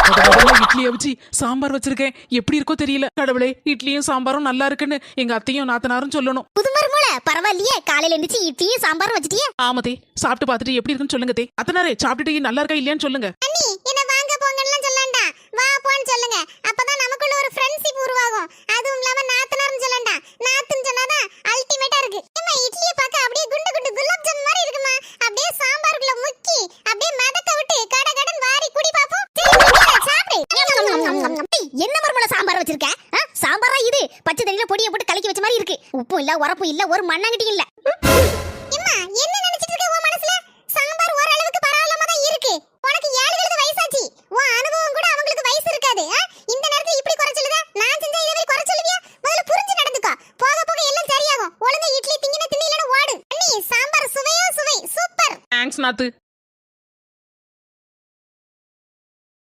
இட்லியை வச்சு சாம்பார் வச்சிருக்கேன், எப்படி இருக்கோ தெரியல. கடவுளே, இட்லியும் சாம்பாரும் நல்லா இருக்குன்னு எங்க அத்தையும் நாத்தனாரும் சொல்லணும். புது மருமோள பரவாயில்லையே, காலையில எந்திரிச்சு இட்லியும் சாம்பாரும் வச்சிட்டியே. ஆமதே, சாப்பிட்டு பார்த்துட்டு எப்படி இருக்குன்னு சொல்லுங்க தே. அத்தனாரே, சாப்பிட்டுட்டு நல்லா இருக்கா இல்லையான்னு சொல்லுங்க. அண்ணி, என்ன வாங்க போங்கன்னு சொல்லண்டா, வா போன்னு சொல்லுங்க. அப்பதான் நமக்குள்ள ஒரு ஃப்ரெண்ட்ஷிப் உருவாகும். அதுவும் இல்லாம நாத்தனார்னு சொல்லண்டா, நாத்துன்னு சொன்னாதான் அல்டிமேட்டா இருக்கு. ஏம்மா, இட்லியை பார்க்க அப்படியே குண்டு குண்டு குலாப் ஜாம் மாதிரி இருக்குமா? அப்படியே சாம்பாருக்குள்ள முக்கி அப்படியே மதக்க விட்டு கட கடன் வாரி குடி பாப்போம். சாப்பிடு. என்ன மருமல சாம்பார் வச்சிருக்க? சாம்பாரா இது? பச்சை தண்ணில பொடியை போட்டு கலக்கி வச்ச மாதிரி இருக்கு. உப்பு இல்ல, உரப்பு இல்ல, ஒரு மண்ணாங்கட்டி இல்ல. அம்மா, என்ன நினைச்சிட்டு இருக்க உன் மனசுல? சாம்பார் ஓரளவுக்கு பரவாயில்லாம தான் இருக்கு. உனக்கு 7 வயசாச்சு. உன் அனுபவம் கூட அவங்களுக்கு வயசு இருக்காது. இந்த நேரத்துல இப்படி குறைச்சலுதா? நான் செஞ்சா இதே மாதிரி குறைச்சலுவியா? முதல்ல புரிஞ்சு நடந்துக்கோ. போக போக எல்லாம் சரியாகும். ஒழுங்கா இட்லி திங்கின திண்ணிலன ஓடு. அண்ணி, சாம்பார் சுவையோ சுவை, சூப்பர். தேங்க்ஸ் நாத்து.